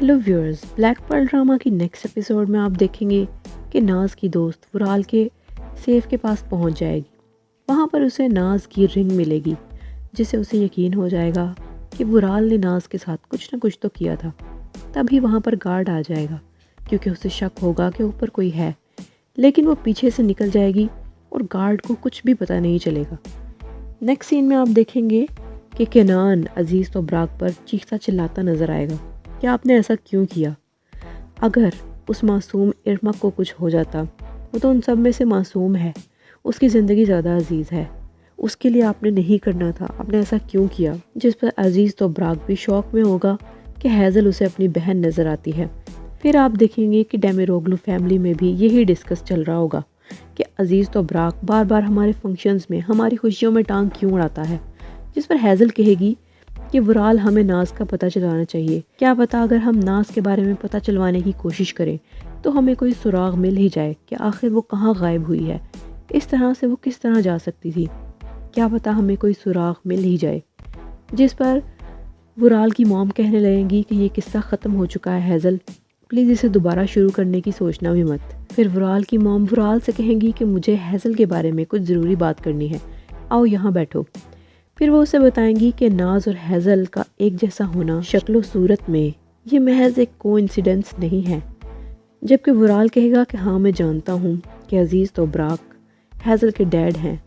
Hello viewers, Black Pearl drama की next episode में आप देखेंगे कि नाज की दोस्त वुराल के सेफ के पास पहुंच जाएगी। वहां पर उसे नाज की रिंग मिलेगी जिससे उसे यकीन हो जाएगा कि वुराल ने नाज के साथ कुछ ना कुछ तो किया था। तभी वहां पर गार्ड आ जाएगा क्योंकि उसे शक होगा कि ऊपर कोई है, लेकिन वो पीछे से निकल जाएगी और गार्ड को कुछ भी पता नहीं चलेगा। नेक्स्ट सीन में आप देखेंगे कि केनान अजीज़ तो ब्राक पर चीखता चिल्लाता नजर आएगा कि आपने ऐसा क्यों किया। अगर उस मासूम इर्मा को कुछ हो जाता, वो तो उन सब में से मासूम है, उसकी ज़िंदगी ज़्यादा अजीज़ है, उसके लिए आपने नहीं करना था, आपने ऐसा क्यों किया। जिस पर अजीज़ तो ब्राक भी शौक में होगा कि हैज़ल उसे अपनी बहन नज़र आती है। फिर आप देखेंगे कि डेमिरोग्लू फैमिली में भी यही डिस्कस चल रहा होगा कि अजीज़ तो ब्राक बार बार हमारे फंक्शंस में हमारी खुशियों में टांग क्यों अड़ाता है। जिस पर हैज़ल कहेगी कि वुराल हमें नाज का पता चलवाना चाहिए, क्या पता अगर हम नाज के बारे में पता चलवाने की कोशिश करें तो हमें कोई सुराग मिल ही जाए कि आखिर वो कहाँ गायब हुई है, इस तरह से वो किस तरह जा सकती थी, क्या पता हमें कोई सुराग मिल ही जाए। जिस पर वुराल की मॉम कहने लगेंगी कि ये किस्सा ख़त्म हो चुका है हैज़ल, प्लीज़ इसे दोबारा शुरू करने की सोचना भी मत। फिर वुराल की मॉम वुराल से कहेंगी कि मुझे हैज़ल के बारे में कुछ ज़रूरी बात करनी है, आओ यहाँ बैठो। फिर वो उसे बताएंगी कि नाज और हैज़ल का एक जैसा होना शक्ल सूरत में ये महज एक कोइंसिडेंस नहीं है। जबकि वुराल कहेगा कि हाँ मैं जानता हूँ कि अजीज़ तो ब्राक हैज़ल के डैड हैं।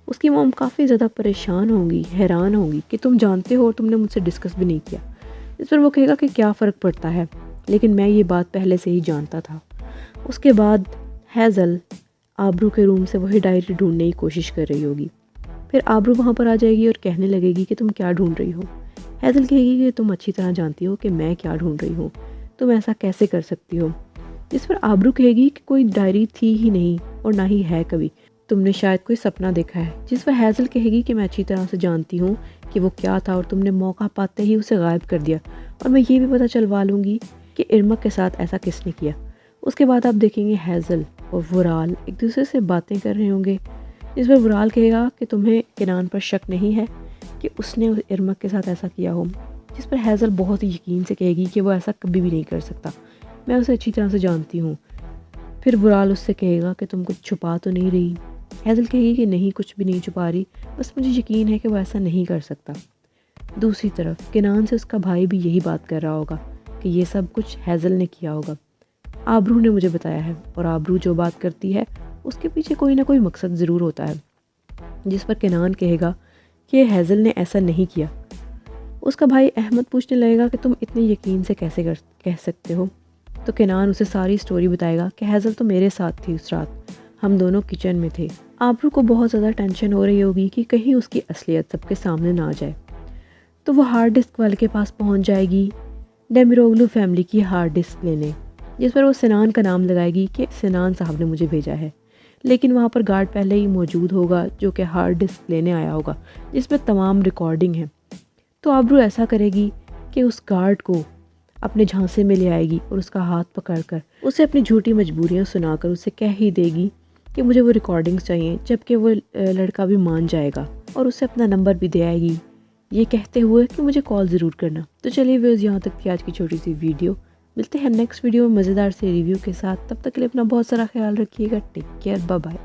उसकी मॉम काफ़ी ज़्यादा परेशान होंगी, हैरान होंगी कि तुम जानते हो और तुमने मुझसे डिस्कस भी नहीं किया। इस पर वो कहेगा कि क्या फ़र्क पड़ता है, लेकिन मैं ये बात पहले से ही जानता था। उसके बाद हैज़ल आबरू के रूम से वही डायरी ढूंढने की कोशिश कर रही होगी। फिर आबरू वहाँ पर आ जाएगी और कहने लगेगी कि तुम क्या ढूंढ रही हो। हैज़ल कहेगी कि तुम अच्छी तरह जानती हो कि मैं क्या ढूंढ रही हूँ, तुम ऐसा कैसे कर सकती हो। जिस पर आबरू कहेगी कि कोई डायरी थी ही नहीं और ना ही है कभी, तुमने शायद कोई सपना देखा है। जिस पर हैज़ल कहेगी कि मैं अच्छी तरह से जानती हूँ कि वो क्या था और तुमने मौका पाते ही उसे गायब कर दिया, और मैं ये भी पता चलवा लूँगी कि इर्मा के साथ ऐसा किसने किया। उसके बाद आप देखेंगे हैज़ल और वुराल एक दूसरे से बातें कर रहे होंगे। इस पर वुराल कहेगा कि तुम्हें केनान पर शक नहीं है कि उसने इर्मा के साथ ऐसा किया हो। जिस पर हैज़ल बहुत ही यकीन से कहेगी कि वो ऐसा कभी भी नहीं कर सकता, मैं उसे अच्छी तरह से जानती हूँ। फिर वुराल उससे कहेगा कि तुम कुछ छुपा तो नहीं रही। हैज़ल कहेगी कि नहीं, कुछ भी नहीं छुपा रही, बस मुझे यकीन है कि वो ऐसा नहीं कर सकता। दूसरी तरफ केनान से उसका भाई भी यही बात कर रहा होगा कि ये सब कुछ हैज़ल ने किया होगा, आबरू ने मुझे बताया है, और आबरू जो बात करती है उसके पीछे कोई ना कोई मकसद ज़रूर होता है। जिस पर केनान कहेगा कि हैज़ल ने ऐसा नहीं किया। उसका भाई अहमद पूछने लगेगा कि तुम इतने यकीन से कैसे कह सकते हो। तो केनान उसे सारी स्टोरी बताएगा कि हैज़ल तो मेरे साथ थी उस रात, हम दोनों किचन में थे। आबरू को बहुत ज़्यादा टेंशन हो रही होगी कि कहीं उसकी असलियत सबके सामने ना आ जाए, तो वो हार्ड डिस्क वाले के पास पहुँच जाएगी, डेमिरोग्लू फैमिली की हार्ड डिस्क लेने। जिस पर वो सिनान का नाम लगाएगी कि सिनान साहब ने मुझे भेजा है, लेकिन वहाँ पर गार्ड पहले ही मौजूद होगा जो कि हार्ड डिस्क लेने आया होगा जिसमें तमाम रिकॉर्डिंग है। तो आबरू ऐसा करेगी कि उस गार्ड को अपने झांसे में ले आएगी और उसका हाथ पकड़कर उसे अपनी झूठी मजबूरियाँ सुनाकर उसे कह ही देगी कि मुझे वो रिकॉर्डिंग्स चाहिए, जबकि वो लड़का भी मान जाएगा और उसे अपना नंबर भी दे आएगी, ये कहते हुए कि मुझे कॉल ज़रूर करना। तो चलिए व्यूअर्स, यहाँ तक थी आज की छोटी सी वीडियो। मिलते हैं नेक्स्ट वीडियो में मज़ेदार से रिव्यू के साथ। तब तक के लिए अपना बहुत सारा ख्याल रखिएगा। Take care, bye bye.